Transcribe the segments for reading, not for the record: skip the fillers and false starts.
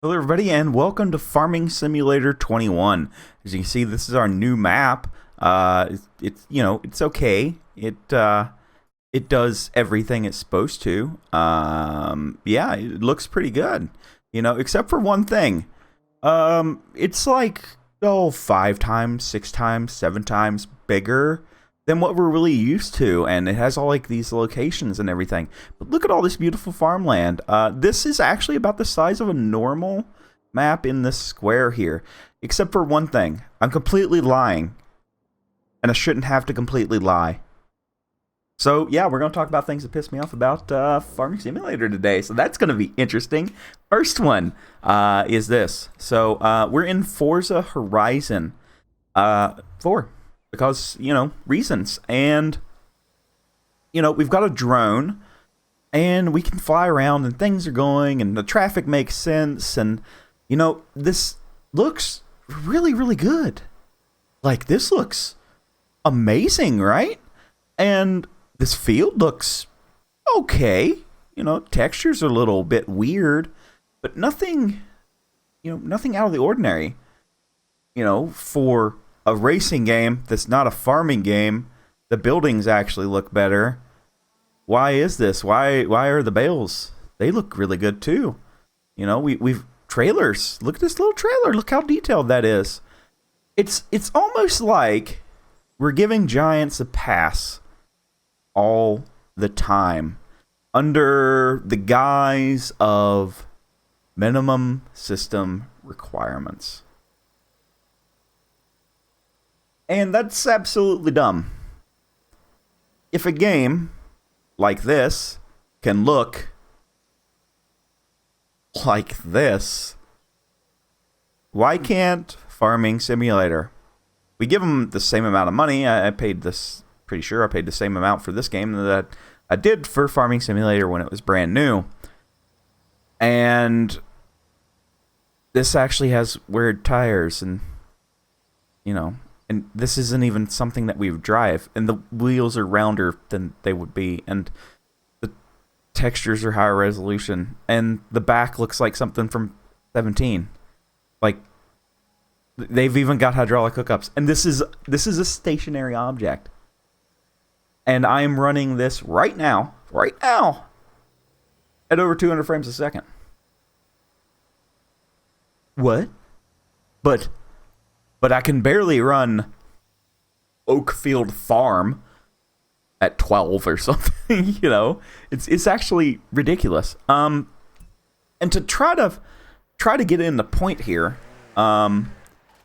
Hello, everybody, and welcome to Farming Simulator 21. As you can see, this is our new map. It's okay. It does everything it's supposed to. Yeah, it looks pretty good. Except for one thing. It's like 5 times, 6 times, 7 times bigger than what we're really used to, and it has all like these locations and everything. But look at all this beautiful farmland. This is actually about the size of a normal map in this square here, except for one thing. I'm completely lying, and I shouldn't have to completely lie. So yeah, we're going to talk about things that piss me off about Farming Simulator today, so that's going to be interesting. First one is this. So we're in Forza Horizon 4. Because, reasons. And, we've got a drone, and we can fly around, and things are going, and the traffic makes sense, and, this looks really, really good. Like, this looks amazing, right? And this field looks okay. Textures are a little bit weird, but nothing out of the ordinary, for a racing game that's not a farming game. The buildings actually look better. Why is this? Why are the bales? They look really good too. We've trailers. Look at this little trailer. Look how detailed that is. It's almost like we're giving giants a pass all the time under the guise of minimum system requirements. And that's absolutely dumb. If a game like this can look like this, why can't Farming Simulator? We give them the same amount of money. I paid this, pretty sure I paid the same amount for this game that I did for Farming Simulator when it was brand new. And this actually has weird tires and, and this isn't even something that we would drive. And the wheels are rounder than they would be. And the textures are higher resolution. And the back looks like something from 17. Like, they've even got hydraulic hookups. And this is a stationary object. And I am running this right now, at over 200 frames a second. What? But I can barely run Oakfield Farm at 12 or something, It's actually ridiculous. And to try to get in the point here, we're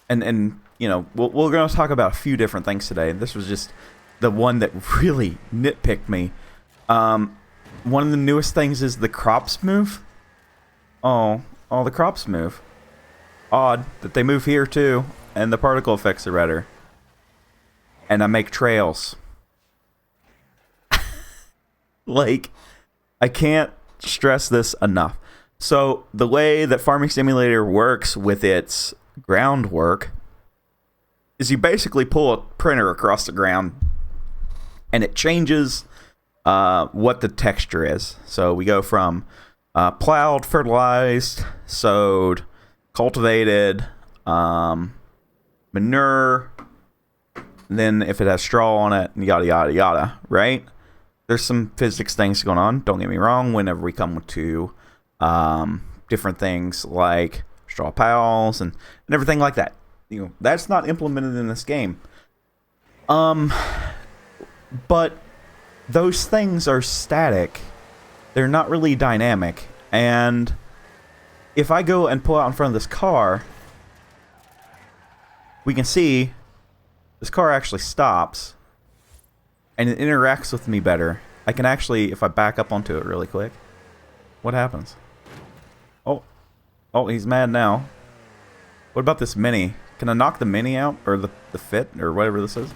going to talk about a few different things today. This was just the one that really nitpicked me. One of the newest things is the crops move. Oh, the crops move. Odd that they move here too. And the particle effects are better. And I make trails. Like, I can't stress this enough. So, the way that Farming Simulator works with its groundwork is you basically pull a printer across the ground and it changes what the texture is. So, we go from plowed, fertilized, sowed, cultivated, manure, then if it has straw on it, yada yada yada, right? There's some physics things going on, don't get me wrong, whenever we come to different things like straw piles and everything like that. That's not implemented in this game. But those things are static. They're not really dynamic. And if I go and pull out in front of this car, we can see this car actually stops and it interacts with me better. I can actually, if I back up onto it really quick, what happens? Oh, he's mad now. What about this Mini? Can I knock the Mini out? Or the Fit? Or whatever this is?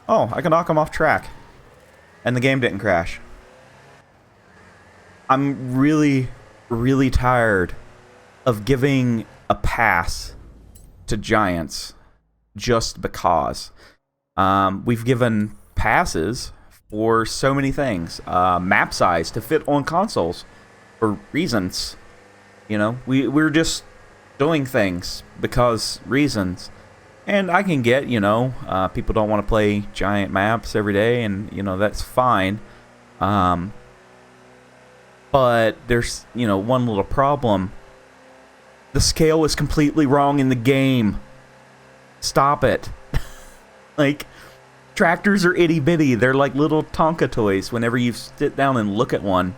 Oh, I can knock him off track. And the game didn't crash. I'm really, really tired of giving a pass to giants just because. We've given passes for so many things. Map size to fit on consoles for reasons. We're just doing things because reasons. And I can get, people don't want to play giant maps every day, and, that's fine. But there's, one little problem. The scale is completely wrong in the game. Stop it. Like, tractors are itty bitty. They're like little Tonka toys whenever you sit down and look at one.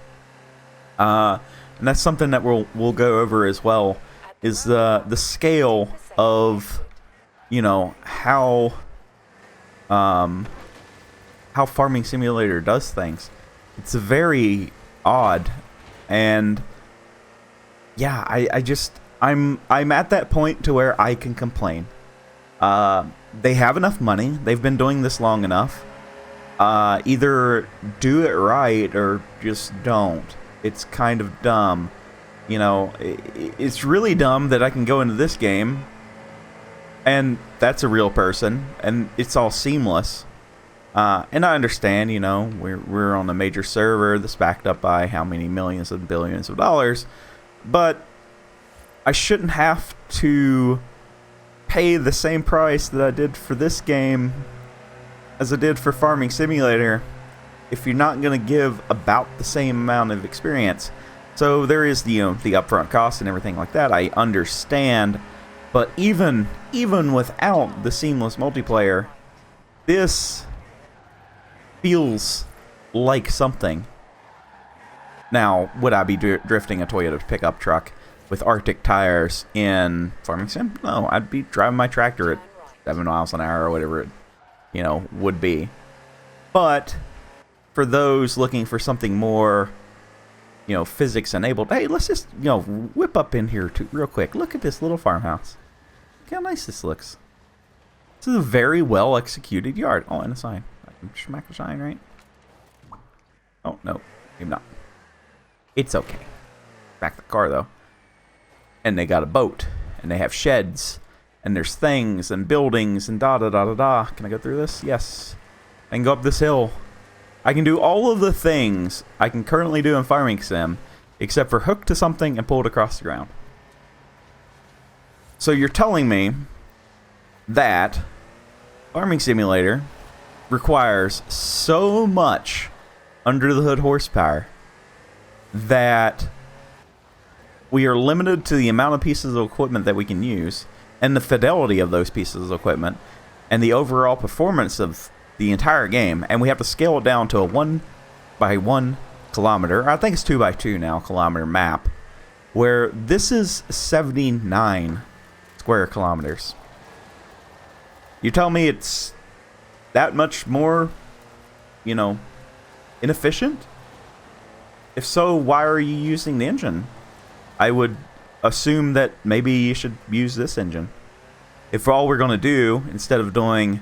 And that's something that we'll go over as well, is the scale of, how Farming Simulator does things. It's very odd, and yeah, I'm at that point to where I can complain. They have enough money. They've been doing this long enough. Either do it right or just don't. It's kind of dumb. It's really dumb that I can go into this game and that's a real person and it's all seamless. And I understand, we're on a major server that's backed up by how many millions and billions of dollars, but I shouldn't have to pay the same price that I did for this game as I did for Farming Simulator if you're not going to give about the same amount of experience. So there is the upfront cost and everything like that. I understand, but even without the seamless multiplayer, this feels like something. Now, would I be drifting a Toyota pickup truck with Arctic tires in Farming Sim? No, I'd be driving my tractor at 7 miles an hour or whatever it, would be. But for those looking for something more, physics enabled, hey, let's just, whip up in here real quick. Look at this little farmhouse. Look how nice this looks. This is a very well executed yard. Oh, and a sign. I can smack the sign, right? Oh, no, maybe not. It's okay. Back the car, though. And they got a boat, and they have sheds, and there's things and buildings and da-da-da-da-da. Can I go through this? Yes. I can go up this hill. I can do all of the things I can currently do in Farming Sim, except for hook to something and pull it across the ground. So you're telling me that Farming Simulator requires so much under the hood horsepower that we are limited to the amount of pieces of equipment that we can use, and the fidelity of those pieces of equipment, and the overall performance of the entire game, and we have to scale it down to a 1 by 1 kilometer, I think it's 2 by 2 now, kilometer map, where this is 79 square kilometers. You tell me it's that much more, inefficient? If so, why are you using the engine? I would assume that maybe you should use this engine. If all we're going to do, instead of doing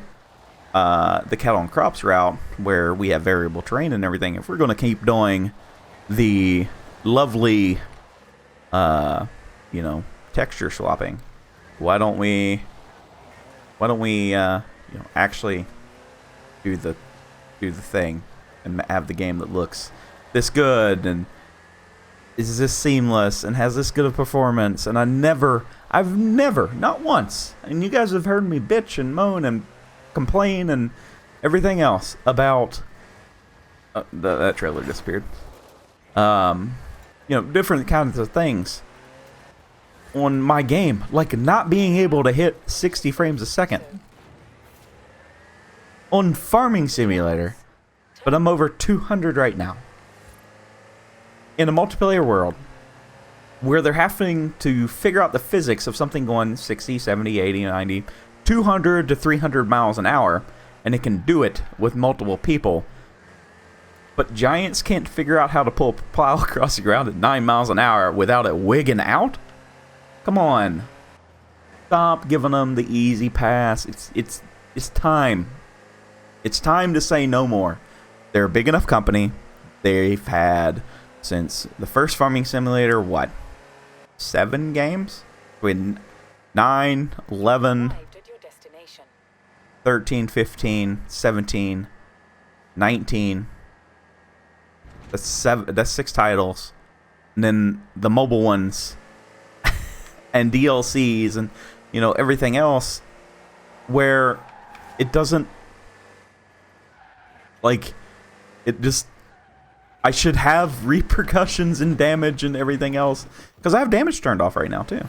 the cattle and crops route, where we have variable terrain and everything, if we're going to keep doing the lovely, texture swapping, why don't we actually do the thing and have the game that looks this good and is this seamless and has this good of performance? And I've never, not once, and you guys have heard me bitch and moan and complain and everything else about that trailer disappeared. Different kinds of things on my game, like not being able to hit 60 frames a second on Farming Simulator, but I'm over 200 right now. In a multiplayer world where they're having to figure out the physics of something going 60, 70, 80, 90, 200 to 300 miles an hour, and it can do it with multiple people, but giants can't figure out how to pull a plow across the ground at 9 miles an hour without it wigging out? Come on. Stop giving them the easy pass. It's time. It's time to say no more. They're a big enough company. They've had, since the first Farming Simulator, 7 games? With 9, 11, 13, 15, 17, 19. That's 6 titles. And then the mobile ones and DLCs and, you know, everything else, where it doesn't, like, it just, I should have repercussions and damage and everything else, because I have damage turned off right now too.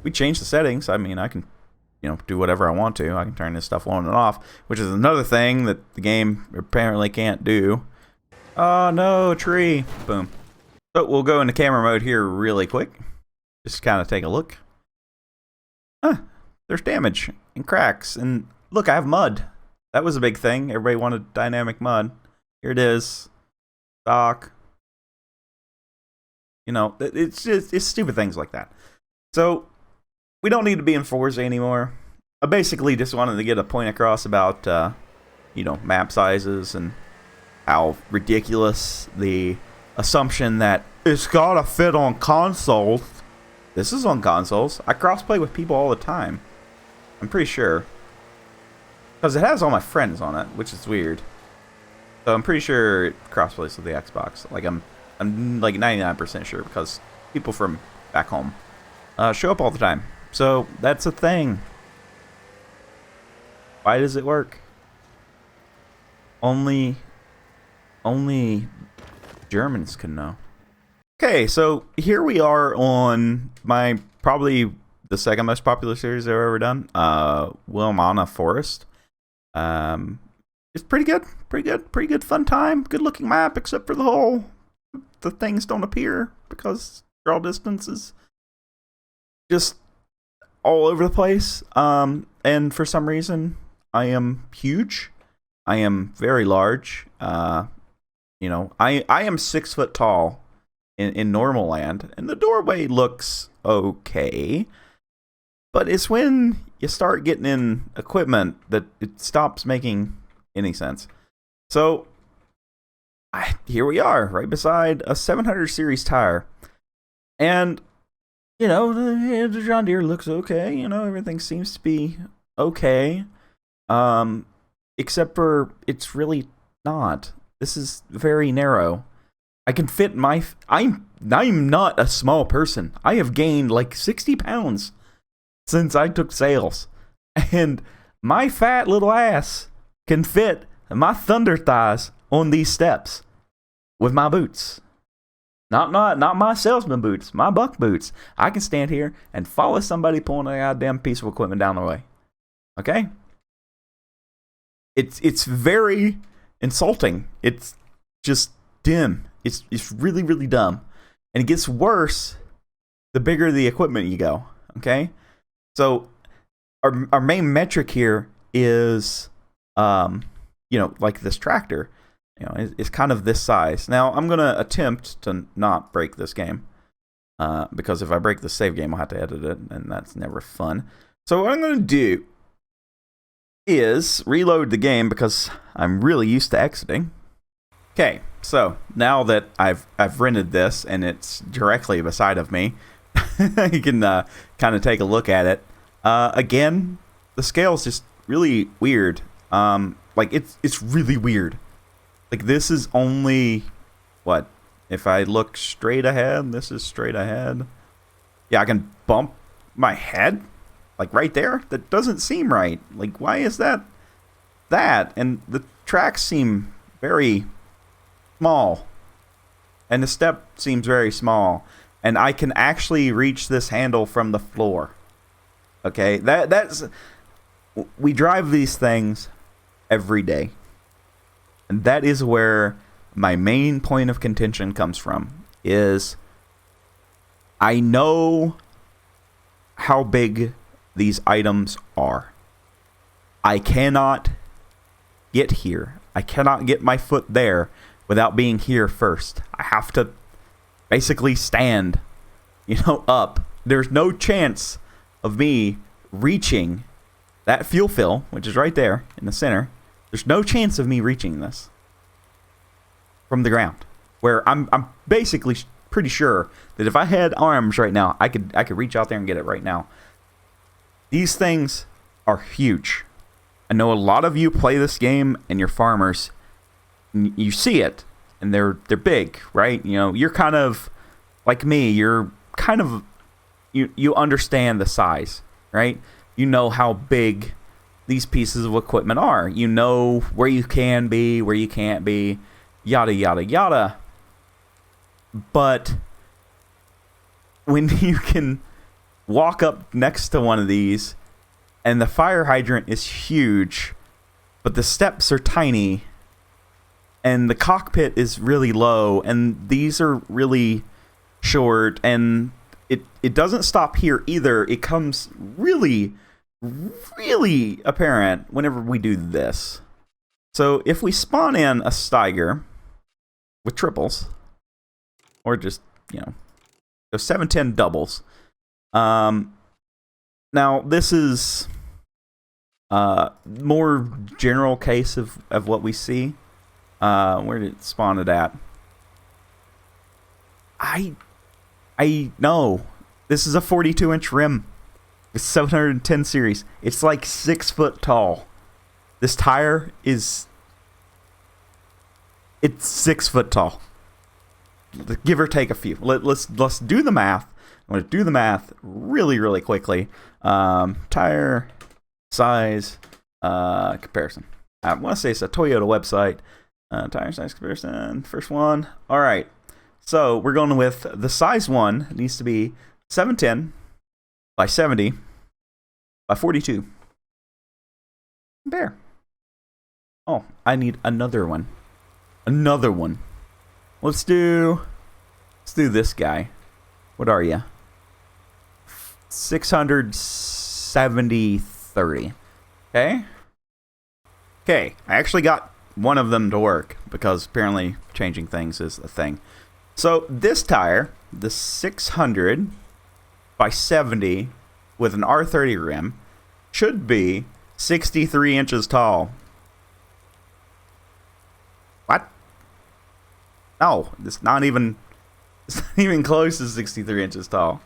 We changed the settings. I mean, I can, you know, do whatever I want to. I can turn this stuff on and off, which is another thing that the game apparently can't do. Oh no, a tree. Boom. So we'll go into camera mode here really quick. Just kind of take a look. Huh, there's damage and cracks. And look, I have mud. That was a big thing. Everybody wanted dynamic mud. Here it is. Stock. You know, it's stupid things like that. So we don't need to be in Forza anymore. I basically just wanted to get a point across about, you know, map sizes and how ridiculous the assumption that it's gotta fit on consoles. This is on consoles. I crossplay with people all the time. I'm pretty sure. Because it has all my friends on it, which is weird. So I'm pretty sure it crossplays with the Xbox. Like I'm like 99% sure, because people from back home show up all the time. So that's a thing. Why does it work? Only Germans can know. Okay, so here we are on my probably the second most popular series I've ever done, Wilmana Forest. It's pretty good fun time. Good looking map, except for the things don't appear because draw distance is just all over the place. And for some reason, I am huge. I am very large. You know, I am 6 foot tall in normal land, and the doorway looks okay. But it's when you start getting in equipment that it stops making any sense. So here we are, right beside a 700 series tire, and you know the John Deere looks okay. You know, everything seems to be okay, except for it's really not. This is very narrow. I can fit my. I'm not a small person. I have gained like 60 pounds since I took sales, and my fat little ass can fit my thunder thighs on these steps with my boots. Not my salesman boots, my buck boots. I can stand here and follow somebody pulling a goddamn piece of equipment down the way. Okay? It's very insulting. It's just dim. It's really, really dumb. And it gets worse the bigger the equipment you go. Okay? So our main metric here is you know, like this tractor, you know, is kind of this size. Now I'm gonna attempt to not break this game, because if I break the save game, I'll have to edit it, and that's never fun. So what I'm gonna do is reload the game because I'm really used to exiting. Okay, so now that I've rented this and it's directly beside of me, you can kind of take a look at it. Again, the scale's just really weird. Like it's really weird. Like this is only what? If I look straight ahead, this is straight ahead. Yeah, I can bump my head like right there. That doesn't seem right. Like why is that? And the tracks seem very small. And the step seems very small. And I can actually reach this handle from the floor. Okay, that's we drive these things every day, and that is where my main point of contention comes from. Is I know how big these items are. I cannot get here. I cannot get my foot there without being here first. I have to basically stand, you know, up. There's no chance of me reaching that fuel fill, which is right there in the center. There's no chance of me reaching this from the ground, where I'm basically pretty sure that if I had arms right now, I could reach out there and get it right now. These things are huge. I know a lot of you play this game and you're farmers. You see it, and they're big, right? You know, you're kind of like me. You're kind of you understand the size, right? You know how big these pieces of equipment are. You know where you can be, where you can't be, yada, yada, yada. But when you can walk up next to one of these and the fire hydrant is huge, but the steps are tiny and the cockpit is really low and these are really short, and it doesn't stop here either. It comes really, really apparent whenever we do this. So if we spawn in a Steiger with triples, or just, go 710 doubles. Now this is more general case of what we see. Where did it spawn it at? I know. This is a 42-inch rim. It's 710 series. It's like 6 foot tall. This tire is... It's 6 foot tall. Give or take a few. Let's do the math. I'm going to do the math really, really quickly. Tire size comparison. I want to say it's a Toyota website. Tire size comparison. First one. All right. So we're going with the size one. It needs to be 710 by 70 by 42. There. Oh, I need another one. Another one. Let's do this guy. What are you? 670/30. Okay. Okay. I actually got one of them to work because apparently changing things is a thing. So this tire, the 600 by 70 with an R30 rim, should be 63 inches tall. What? No, it's not even close to 63 inches tall.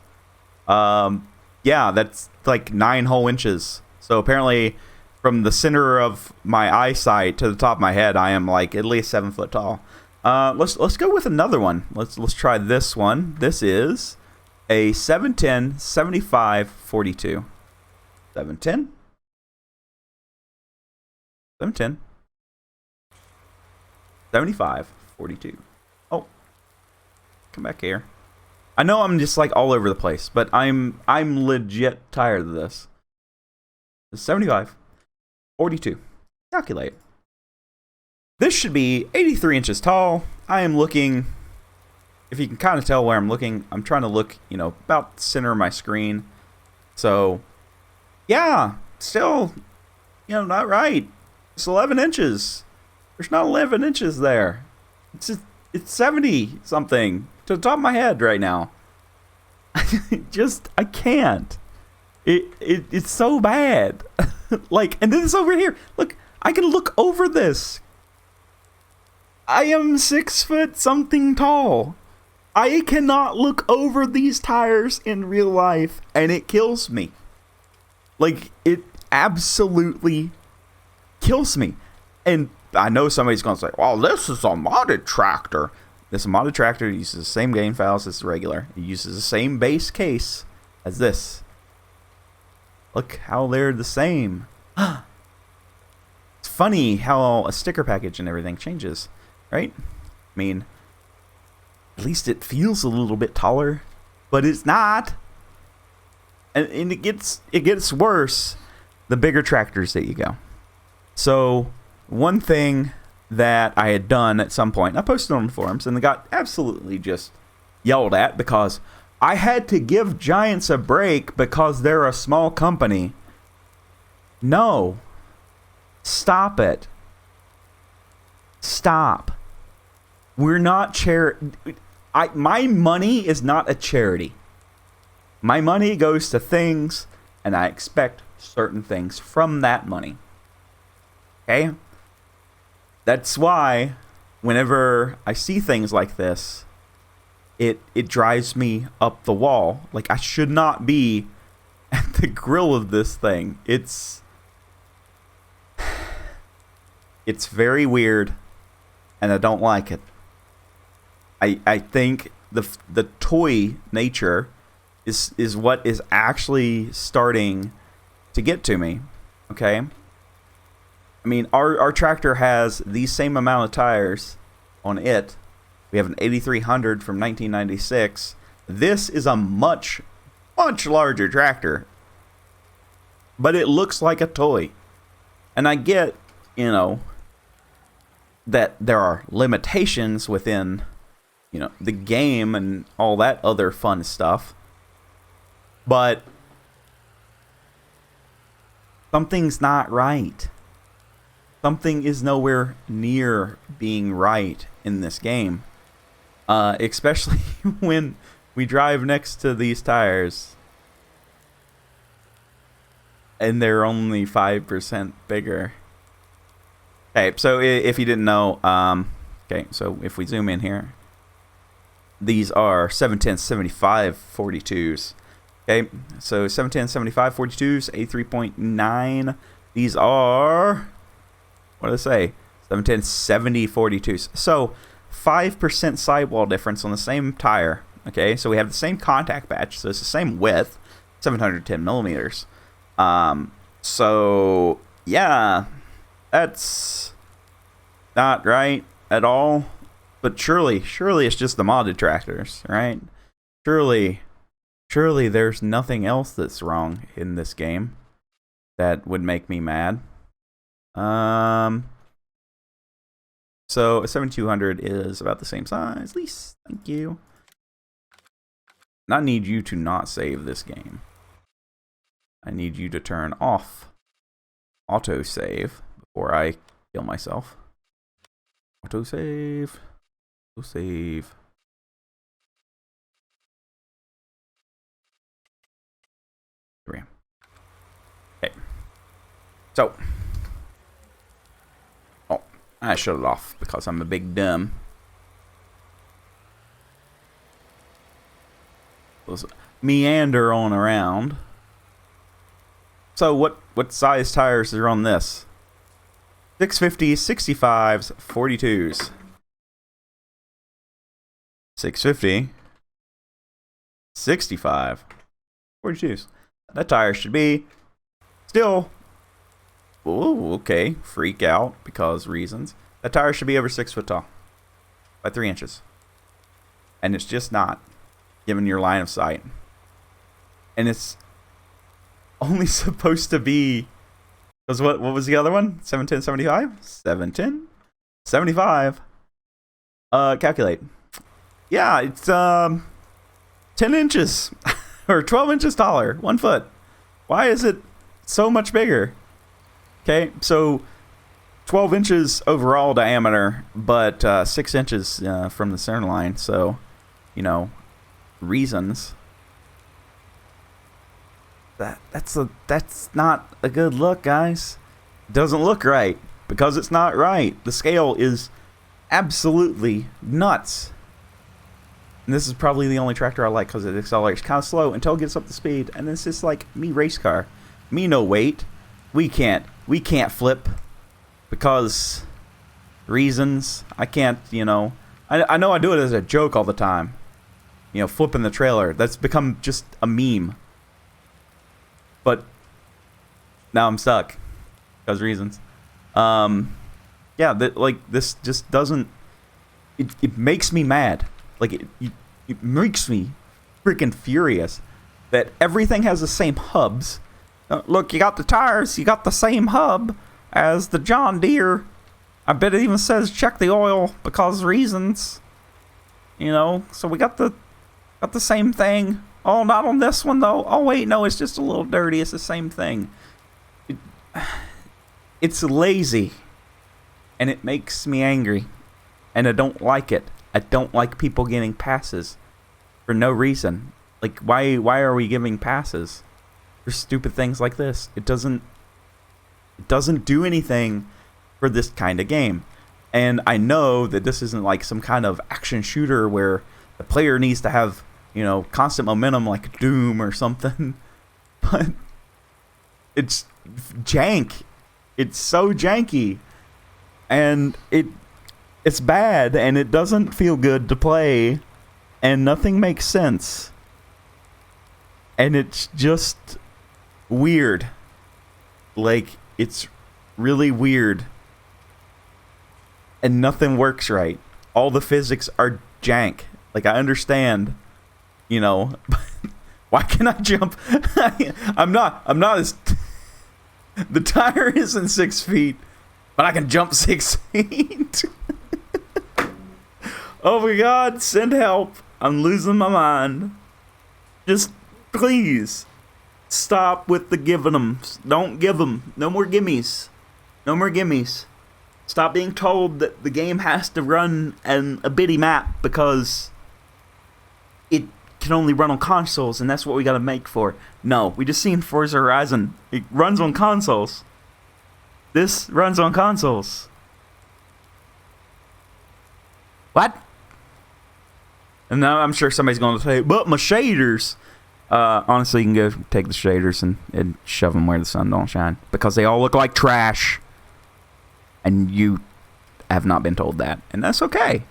Yeah, that's like 9 whole inches. So apparently from the center of my eyesight to the top of my head, I am like at least 7 foot tall. Let's go with another one. Let's try this one. This is a 710 75 42. 710 710 75 42. Oh, come back here. I know I'm just like all over the place, but I'm legit tired of this. 75 42. Calculate. This should be 83 inches tall. I am looking, if you can kind of tell where I'm looking, I'm trying to look, about the center of my screen. So, yeah, still, not right. It's 11 inches. There's not 11 inches there. It's 70 something to the top of my head right now. I can't. It's so bad. And then it's over here. Look, I can look over this. I am 6 foot something tall. I cannot look over these tires in real life, and it kills me. It absolutely kills me. And I know somebody's going to say, well, this is a modded tractor. This modded tractor uses the same game files as the regular. It uses the same base case as this. Look how they're the same. It's funny how a sticker package and everything changes. Right? I mean, at least it feels a little bit taller, but it's not. And it gets worse the bigger tractors that you go. So one thing that I had done at some point, I posted on the forums, and they got absolutely just yelled at because I had to give Giants a break because they're a small company. No. Stop it. Stop. We're not my money is not a charity. My money goes to things, and I expect certain things from that money. Okay? That's why whenever I see things like this, it drives me up the wall. I should not be at the grill of this thing. It's very weird, and I don't like it. I think the toy nature is what is actually starting to get to me. Okay? I mean, our tractor has the same amount of tires on it. We have an 8300 from 1996. This is a much larger tractor. But it looks like a toy. And I get, that there are limitations within, the game and all that other fun stuff. But something's not right. Something is nowhere near being right in this game. Especially when we drive next to these tires and they're only 5% bigger. Okay, so if you didn't know, okay, so if we zoom in here, these are 710-75 42s. Okay, so 710-75 42s, 83.9. These are, what do they say? 710-70 42s. So 5% sidewall difference on the same tire. Okay, so we have the same contact patch, so it's the same width, 710 millimeters. So yeah, that's not right at all. But surely it's just the modded tractors, right? Surely there's nothing else that's wrong in this game that would make me mad. So a 7200 is about the same size. Least, thank you. And I need you to not save this game. I need you to turn off autosave before I kill myself. Autosave. Autosave. Here we go. Okay. So. Oh, I shut it off because I'm a big dumb. Let's meander on around. So what size tires are on this? 650s, 65s, 42s. 650, 65, 42s. That tire should be still, oh, okay, freak out because reasons. That tire should be over 6 foot tall by 3 inches. And it's just not, given your line of sight. And it's only supposed to be, because what was the other one? 710, 75? 710, 75. Calculate. Yeah, it's 10 inches or 12 inches taller, 1 foot. Why is it so much bigger? Okay, so 12 inches overall diameter, but 6 inches from the center line. So, reasons. That's not a good look, guys. It doesn't look right because it's not right. The scale is absolutely nuts. And this is probably the only tractor I like because it accelerates kind of slow until it gets up to speed. And it's just like me race car. Me no weight. We can't flip because reasons. I can't, I know I do it as a joke all the time. Flipping the trailer. That's become just a meme. But now I'm stuck because reasons. Yeah, this just doesn't. It makes me mad. Like it makes me freaking furious that everything has the same hubs. Look, you got the tires. You got the same hub as the John Deere. I bet it even says check the oil because reasons. So we got the same thing. Oh, not on this one though. Oh wait, no, it's just a little dirty. It's the same thing. It's lazy, and it makes me angry, and I don't like it. I don't like people getting passes for no reason. Like, why are we giving passes for stupid things like this? It doesn't do anything for this kind of game. And I know that this isn't like some kind of action shooter where the player needs to have, constant momentum like Doom or something. But it's jank. It's so janky. And it's bad, and it doesn't feel good to play, and nothing makes sense. And it's just weird. Like, it's really weird. And nothing works right. All the physics are jank. Like, I understand, you know, why can I jump? I'm not as... The tire isn't 6 feet, but I can jump 6 feet. Oh my god, send help. I'm losing my mind. Just, please, stop with the giving them. Don't give them. No more gimmies. No more gimmies. Stop being told that the game has to run in a bitty map because it can only run on consoles, and that's what we gotta make for. No, we just seen Forza Horizon. It runs on consoles. This runs on consoles. What? And now I'm sure somebody's going to say, but my shaders. Honestly, you can go take the shaders and shove them where the sun don't shine. Because they all look like trash. And you have not been told that. And that's okay.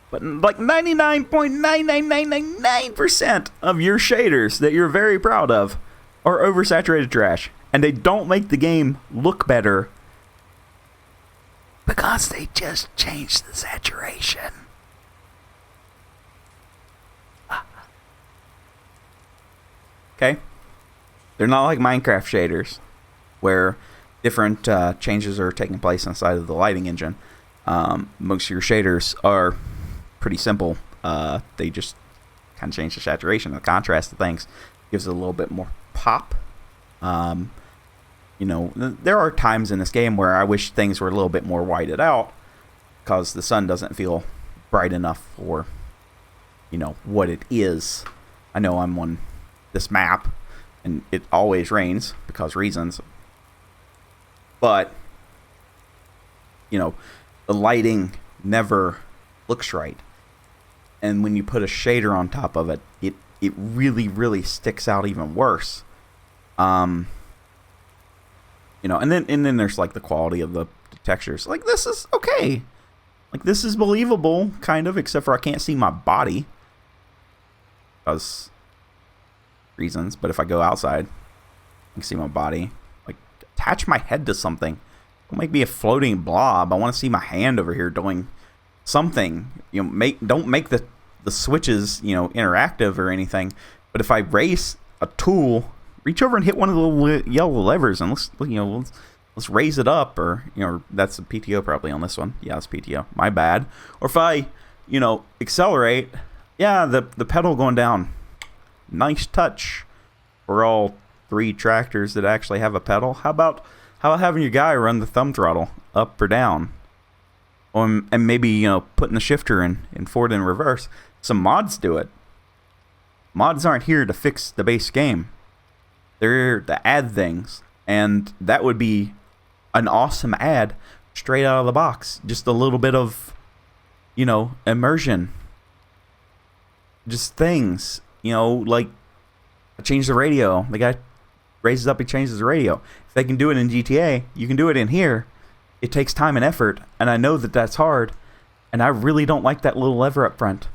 But like 99.99999% of your shaders that you're very proud of are oversaturated trash. And they don't make the game look better. Because they just changed the saturation. Okay? They're not like Minecraft shaders, where different changes are taking place inside of the lighting engine. Most of your shaders are pretty simple. They just kind of change the saturation and the contrast of things. Gives it a little bit more pop. You know, there are times in this game where I wish things were a little bit more whited out, because the sun doesn't feel bright enough for, you know, what it is. I know I'm on this map, and it always rains because reasons. But, you know, the lighting never looks right. And when you put a shader on top of it, it really, really sticks out even worse. You know, and then there's like the quality of the textures. Like, this is okay. Like, this is believable, kind of, except for I can't see my body. Because reasons. But if I go outside, I can see my body. Like, attach my head to something. Don't make me a floating blob. I want to see my hand over here doing something. You know, don't make the switches, you know, interactive or anything. But if I raise a tool, reach over and hit one of the little yellow levers, and let's raise it up. Or, you know, that's a PTO probably on this one. Yeah, it's PTO. My bad. Or if I, you know, accelerate, yeah, the pedal going down. Nice touch for all 3 tractors that actually have a pedal. How about having your guy run the thumb throttle up or down? And maybe, you know, putting the shifter in forward and reverse. Some mods do it. Mods aren't here to fix the base game. They're here to add things. And that would be an awesome add straight out of the box. Just a little bit of, you know, immersion. Just things. You know, like, I changed the radio. The guy raises up, he changes the radio. If they can do it in GTA, you can do it in here. It takes time and effort, and I know that that's hard. And I really don't like that little lever up front.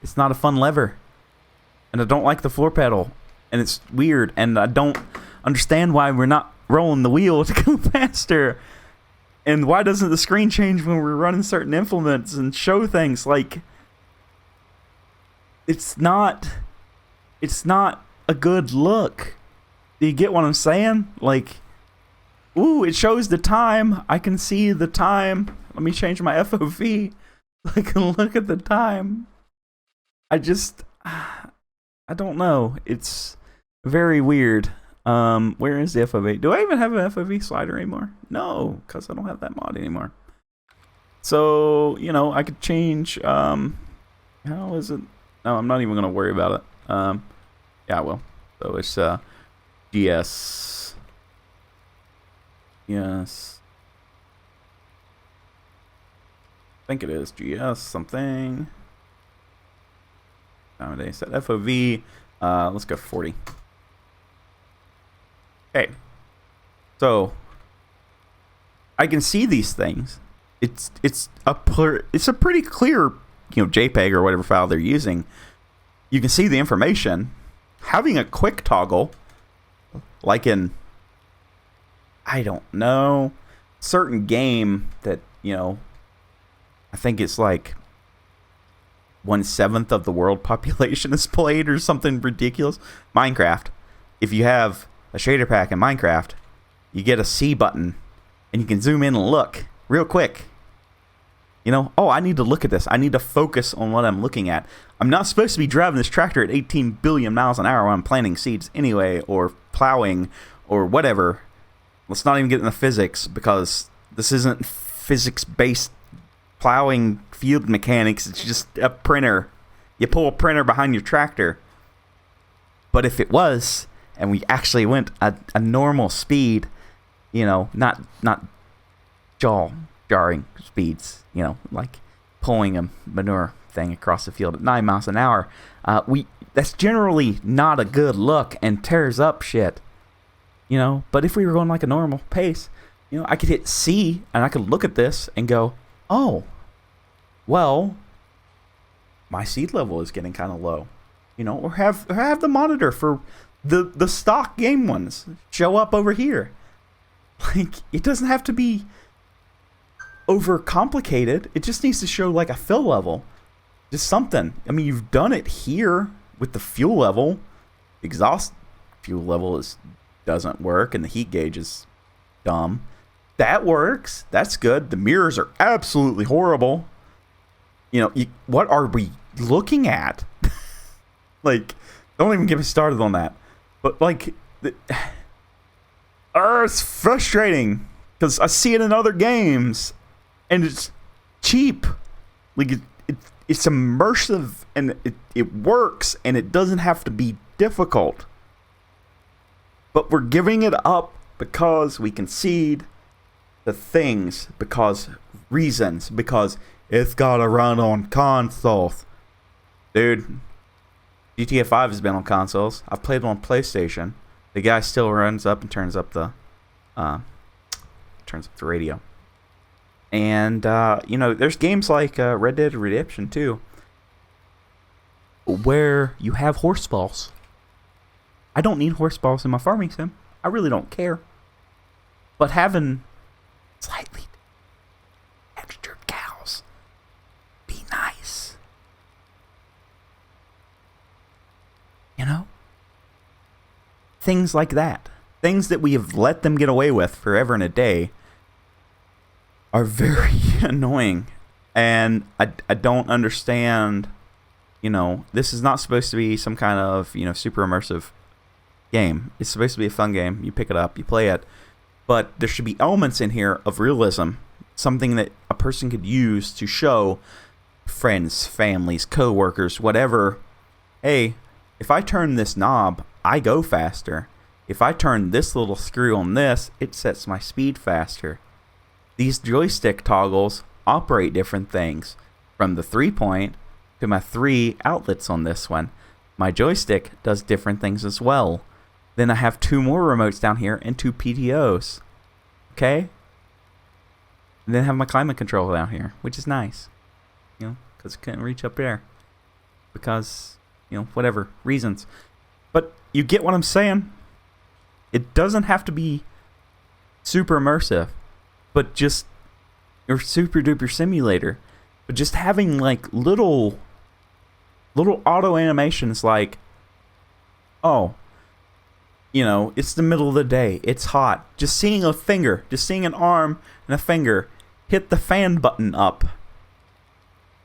It's not a fun lever. And I don't like the floor pedal. And it's weird, and I don't understand why we're not rolling the wheel to go faster. And why doesn't the screen change when we're running certain implements and show things? Like, it's not a good look. Do you get what I'm saying? Like, ooh, it shows the time. I can see the time. Let me change my FOV. I can look at the time. I don't know. It's very weird. Where is the FOV? Do I even have an FOV slider anymore? No, because I don't have that mod anymore. So, you know, I could change, how is it? No, I'm not even going to worry about it. Yeah, I will. So it's, GS. Yes. I think it is GS something. Nowadays, set FOV. Let's go 40. Okay. So I can see these things. It's a pretty clear, you know, JPEG or whatever file they're using. You can see the information. having a quick toggle, like in, I don't know, certain game that, you know, I think it's like 1/7 of the world population is played or something ridiculous. Minecraft. If you have a shader pack in Minecraft, you get a C button and you can zoom in and look real quick. You know, oh, I need to look at this. I need to focus on what I'm looking at. I'm not supposed to be driving this tractor at 18 billion miles an hour when I'm planting seeds anyway, or plowing, or whatever. Let's not even get into physics, because this isn't physics-based plowing field mechanics. It's just a printer. You pull a printer behind your tractor. But if it was, and we actually went a normal speed, you know, not jaw-jarring speeds, you know, like pulling a manure thing across the field at 9 miles an hour, that's generally not a good look and tears up shit, you know. But if we were going like a normal pace, you know, I could hit C and I could look at this and go, oh, well, my seed level is getting kind of low, you know, or have the monitor for the stock game ones show up over here. Like, it doesn't have to be over complicated. It just needs to show like a fill level, just something. I mean, you've done it here with the fuel level. Exhaust fuel level doesn't work, and the heat gauge is dumb. That works. That's good. The mirrors are absolutely horrible. You know, what are we looking at? Like, don't even get me started on that. But like, it's frustrating because I see it in other games. And it's cheap. Like, it's immersive, and it works, and it doesn't have to be difficult. But we're giving it up because we concede the things, because it's got to run on consoles. Dude, GTA 5 has been on consoles. I've played it on PlayStation. The guy still runs up and turns up the radio. And, you know, there's games like Red Dead Redemption 2 where you have horse balls. I don't need horse balls in my farming sim. I really don't care. But having slightly extra cows be nice. You know? Things like that. Things that we have let them get away with forever and a day are very annoying, and I don't understand. You know, this is not supposed to be some kind of, you know, super immersive game. It's supposed to be a fun game. You pick it up, you play it, but there should be elements in here of realism, something that a person could use to show friends, families, co-workers, whatever. Hey, if I turn this knob, I go faster. If I turn this little screw on this, it sets my speed faster. These joystick toggles operate different things. From the 3-point to my 3 outlets on this one, my joystick does different things as well. Then I have 2 more remotes down here and 2 PTOs. Okay? And then I have my climate control down here, which is nice. You know, because I couldn't reach up there. Because, you know, whatever reasons. But you get what I'm saying? It doesn't have to be super immersive. But just, or super duper simulator, but just having like little auto animations, like, oh, you know, it's the middle of the day, it's hot, just seeing a finger, just seeing an arm and a finger hit the fan button up,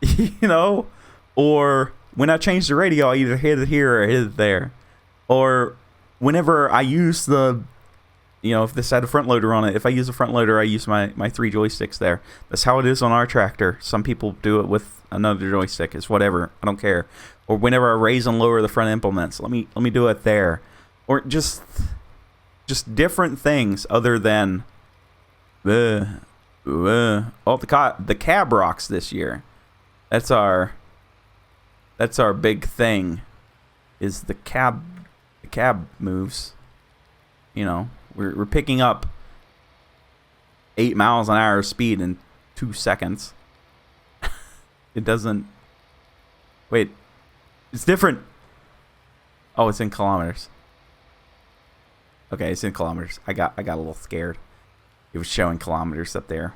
you know, or when I change the radio, I either hit it here or hit it there, or whenever I use the, you know, if this had a front loader on it, if I use a front loader, I use my 3 joysticks there. That's how it is on our tractor. Some people do it with another joystick. It's whatever. I don't care. Or whenever I raise and lower the front implements, let me do it there. Or just different things other than the cab rocks this year. That's our big thing. Is the cab moves. You know. We're picking up 8 miles an hour speed in 2 seconds. It doesn't... Wait. It's different. Oh, it's in kilometers. Okay, it's in kilometers. I got a little scared. It was showing kilometers up there.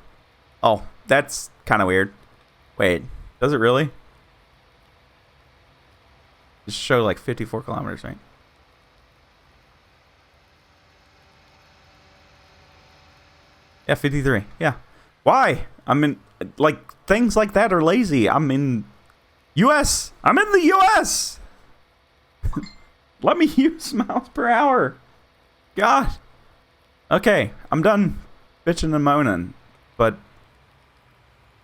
Oh, that's kind of weird. Wait, does it really? Just show like 54 kilometers, right? Yeah, 53. Yeah. Why? I'm in, like, things like that are lazy. I'm in US. I'm in the US. Let me use miles per hour. God. Okay, I'm done bitching and moaning. But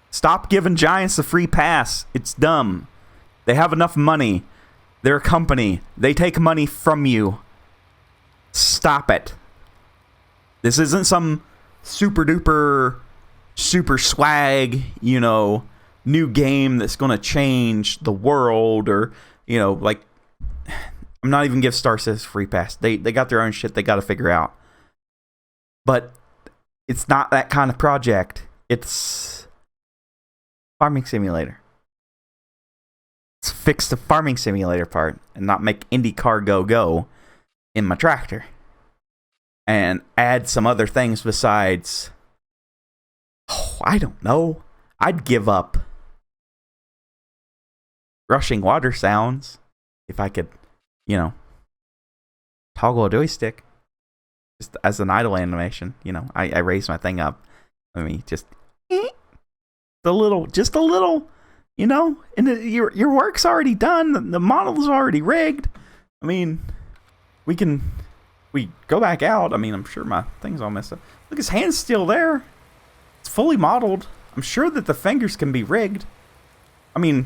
stop giving giants a free pass. It's dumb. They have enough money. They're a company. They take money from you. Stop it. This isn't some super duper, super swag, you know, new game that's going to change the world, or, you know, like, I'm not even give Star Citizen free pass. They got their own shit they got to figure out. But it's not that kind of project. It's farming simulator. Let's fix the farming simulator part and not make IndyCar go in my tractor. And add some other things besides, oh, I don't know. I'd give up rushing water sounds if I could, you know, toggle a joystick just as an idle animation. You know, I raise my thing up. I mean, just a little, you know, and your work's already done. The model's already rigged. I mean, we go back out. I mean, I'm sure my thing's all messed up. Look, his hand's still there. It's fully modeled. I'm sure that the fingers can be rigged. I mean,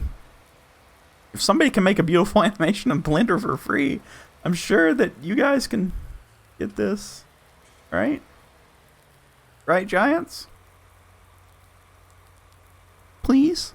if somebody can make a beautiful animation in Blender for free, I'm sure that you guys can get this. Right? Right, Giants? Please?